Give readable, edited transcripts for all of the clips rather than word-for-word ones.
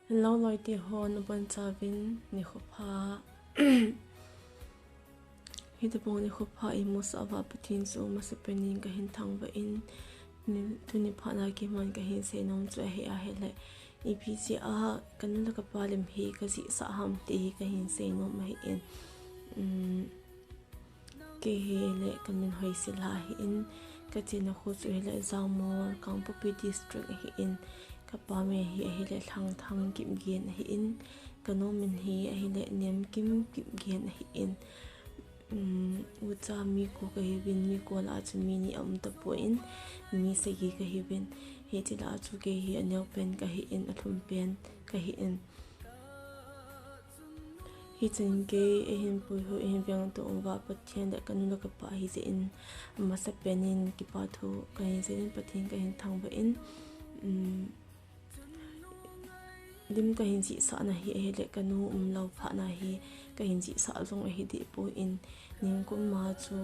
Lâu loi ti hon ban chavin ni khopha hi te bong ni khopha I mo sa wa pathin so ma se penin ka hin thang wa in ni tu ni phana ki man ka hin se nom chu he a he le ipijih a kan la ka palim hi ka si sa ham te ka hin se nom ma hi in ke he le kan min HOISHILA hi in ka china khu chu he le zamor kangpopi district hi in ka pa me hi le thang KIPGEN hi in kano min hi le nem KIPGEN hi in ucha mi ko ka hi bin mi ko la chu mi ni ta po in mi se gi ka hi bin he ti la chu ke hi anel pen ka hi in athum pen ka hi in hi chen ke ahin pui ho ahin byang to wa pathian da kan lo ka pa hi se in ma sa penin ki pa thu ka hi se in pathin ka hin thang ba in dim ka hin ji sa na hi le kanu lo pha na hi ka hin ji sa zong hi di po in ning kun ma chu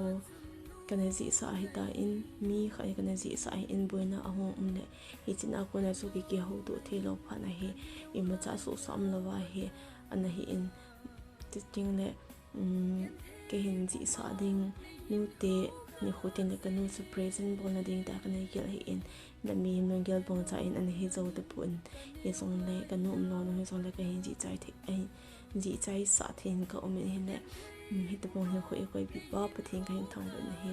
kana ji sa hi ta in mi khai kana ji sa hi in boina ahong le hi chin a ko na chu ki ho do the lo pha na hi I ma cha so sam lo wa hi ana hi in ting le ke hin ji sa ding nu te ni khoten le kanu su present bon na ding ta kana gel hi in na mi no gel bon cha in an hi zo de pun he song le kanu no no he song le ka hin ji chai the ai ji chai sa thin ka om hin le hi te bon he khoi khoi bi pa pathin ka hin thang na hi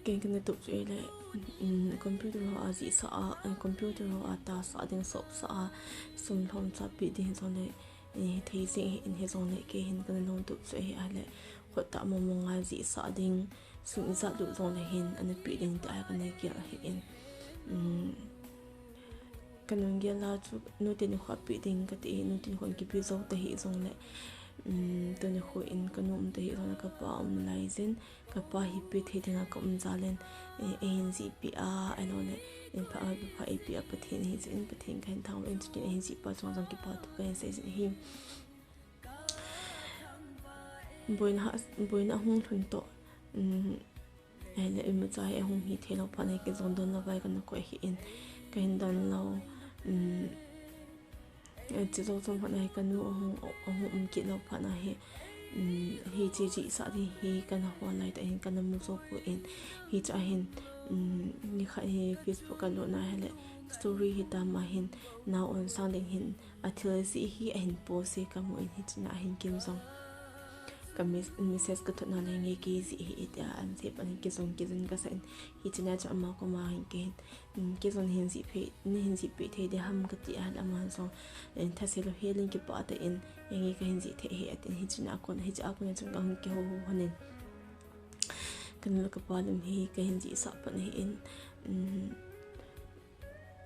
ken kan tu che le computer ho a ji sa a computer ho a ta sa ding so sa sum thom cha pi ding song le thei se in he song le ke hin kan no tu che a le khota mo mo nga ji sa ding sum za lu zong le hin an pi ding ta kan ne ki hi in kanung gel la chu no te ni kha pi ding ka te no tin khon ki pi zo te hi zong le to ni kho in kanum te hi zong ka pa lai zen ka pa hi pi the ding ka zalen anz pi a ano le in pa bi pa pi a pathin hi zen pathin kan thang in chi anz pa zong zong ki pa tu ka se hi boina hung thun to le im chai hung hi thelo pa ne ke zon don la vai kan ko hi in kan dan lo chi zo zong pa ne kan nu hung ki lo pa na hi hi chi sa di hi kan ho lai ta hin kan mu so ko in hi cha hin ni kha hi Facebook ka lo na hele story hi ta ma hin now on sounding hin athil si hi hin post se ka mo in hi china hin kim zong kamis message ka thona le nge ki zi hi ta an se pan ki zong ki zin ka sen hi china cha ma ko ma hin ke zon hin zi phe ni hin zi pe the de ham ka ti al ama so en tha se lo healing ki pa ta in nge ka hin zi the he atin hi china ko hi cha ko ne chung ang ki ho hanin kan lo ka pa lim hi ka hin zi sa pa ni in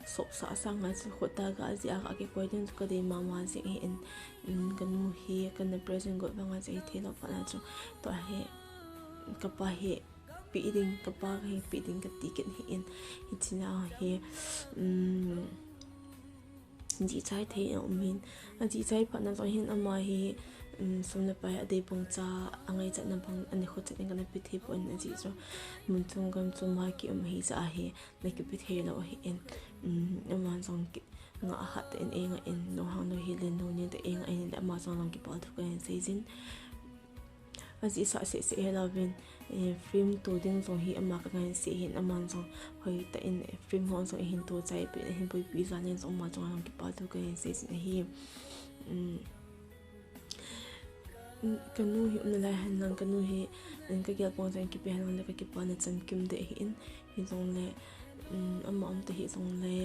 so sa sang nga chu khota ga ji a ke koi den ka de mama ji in kanu hi kan na present go banga ji thelo pa na chu to he ka pa he pi ding ka pa he pi ding ka ti ken hi in hi china he ji chai the min a ji chai pa na zo hin ama hi sumna pa ade pong cha angai cha na bang ani kho cha ngana pi the po na ji so mun chung gam chu ma ki hi cha he le ki pi the lo hi in ama zong ki nga hat in enga in no hang no hi le no ni de enga in da ma zong lang ki pa thu ka se jin aji sa se hela bin film to ding zong hi ama ka ngai se hin ama zong hoi ta in film hon zong hin to chai pe hin pui pi za nen zong ma zong lang ki pa thu ka se jin hi kanu hi na la han lang kanu hi en ka gel pong zang ki pe han le ka ki pa na chan kim de hi in hi zong le ama te hi zong le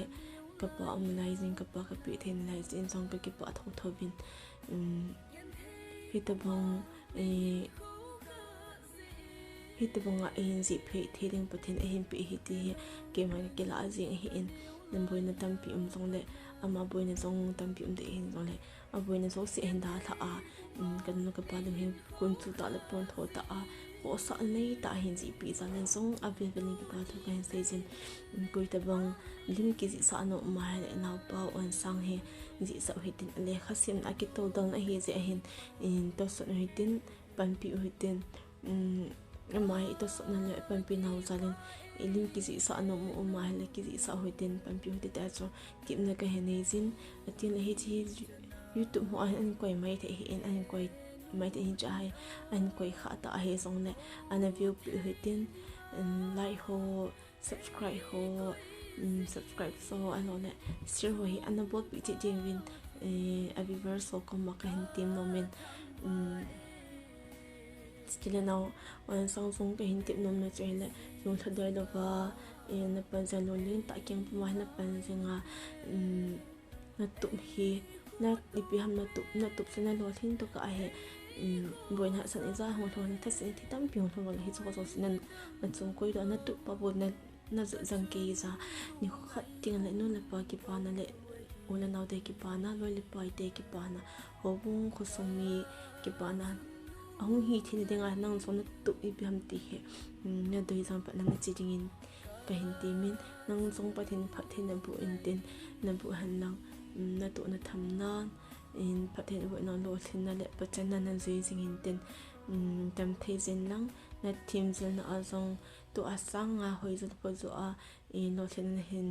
ka pa lai jing ka pa ka pi then lai jin zong ka ki pa tho bin hi ta bang hi ta bang a in zi phe the ding pathin a hin pi hi ti ke ma ke la jing hi in nam boi na tam pi zong le ama boi na zong tam pi de hin zong le a boi na zo se hin da tha a kan no ka pa lim hi kun chu ta le pon tho ta a ko sa nei ta hin ji pi za len song a ve ve ni ki pa thu ka se jin KOITA bang lim ki ji sa no ma le na pa on sang he ji sa hi tin le khasim a ki to dang a hi je hin in to so hi tin pan pi hi tin mai to so na le pan pi nau za len ilim kizi sa ano mo umahile kizi sa hoitin pampiu te ta cho kip na ka henezin atin hi chi YouTube mo an koi mai te hi an koi mai te hi chai an koi kha ta he song ne an view hoitin like ho subscribe ho subscribe so ano ne share ho hi an bot pi te jing win aviver so kom ma ka hin team no men SHILA now on Samsung ka hintip nom na chile yung thadai da ba na pansan lo lin ta kyang pumah na pansan nga na tup hi na ipiham na tup sa na lo thin to ka he boy na san iza hong thon ta se ti tam piong thon hi so so sinan na chung koi do na tup pa bo na zang ke za ni khat ting la no la pa ki pa na le ola naw de ki pa na lo le pa te ki pa na ho bung kho song mi ki pa na ahung hi thini denga nang som na tu ibam ti he na doi sam pa nang chi jingin ka hin ti min nang song pa thin phat thin na bu in tin na bu han lang na tu na tham na in phat thin bu na lo thin na le pa chan na nan zui jingin tin tam thei zen lang na team zen na azong tu asang nga hoi zu pa zu a in lo thin na hin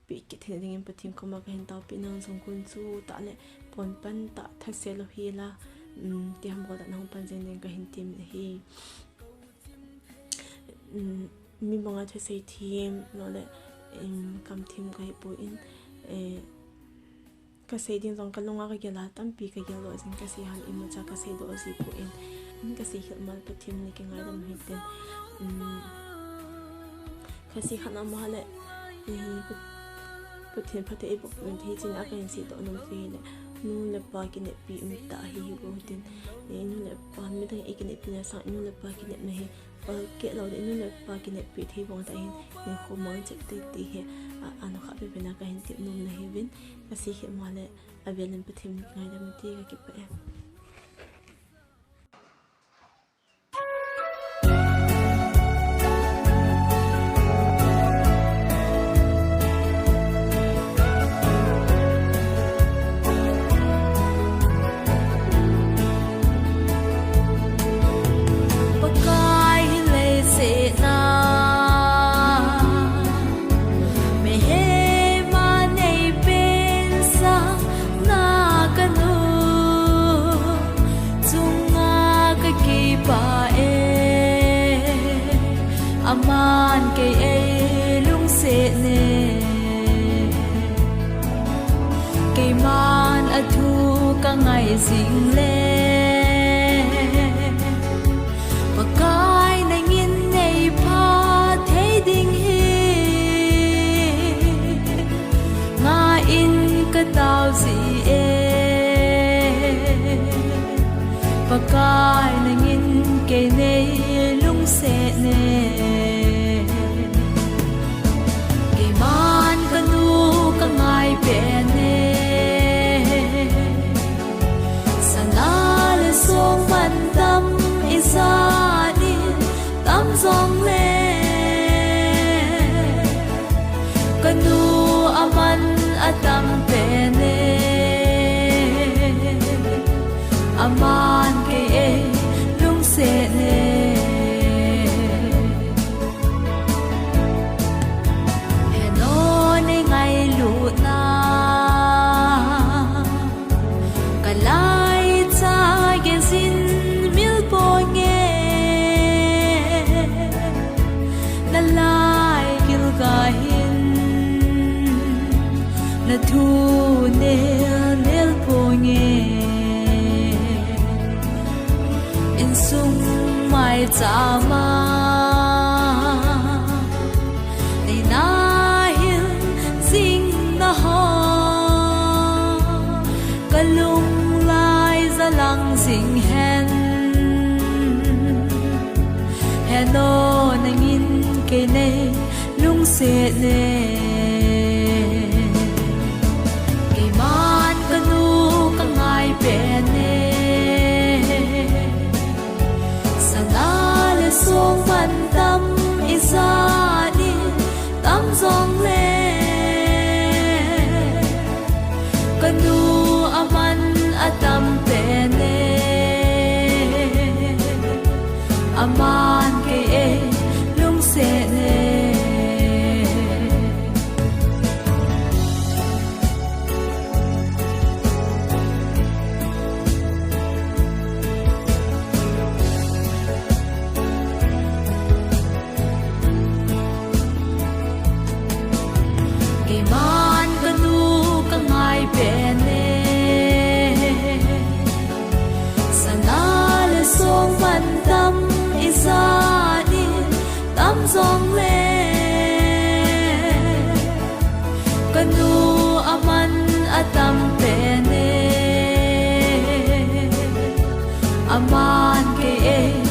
pi ki thin dingin pa team ko ma ka hin ta pi nang song kun chu ta le pon pan ta thase lo hi la ti ham ko da nang pan zen den ka hin team hi mi mga thase team no le kam team ka hi pu in ka sei din song ka lunga ka gela tam pi ka gelo sin ka sei han imu cha ka sei do si pu in ka sei hil mal pa team ni ki ngai dam hi ten ka sei han ma le pu thiên pha te e bok men the chin a ka hin si to nom fi le nu le pa ki ne pi umtah hi go tin nu le pa mi ta e ki ne pi na sa nu le pa ki ne me he pa ke lo de nu le pa ki ne pi thi bong ta hin ni kho mang che te ti he an kha pe na ka hin ti nom na he vin ka si he ma le a velen pe thim ngai da mi ti ka ki pa aman ke e lungset ne ke man athu ka ngai sing le pakai na ngin nei pha thei ding hi nga in ka tau si e pakai na ngin ke nei lungset ne song man tâm isa đi tâm dòng le kanu aman atam pe ne aman ke lung se ne heno ne ngai lu na kalai cha sin mil po nghe na lai kil ga hin na thu nel po nghe in sung mai cha ma nei na hin sing na ho kalung lang sing hen heno nangin ke ne lung se ne ke man kanu ka ngai pe ne sana le song man tâm isa đi tâm dòng le kanu aman atam pe ne aman ke lung se ne an kê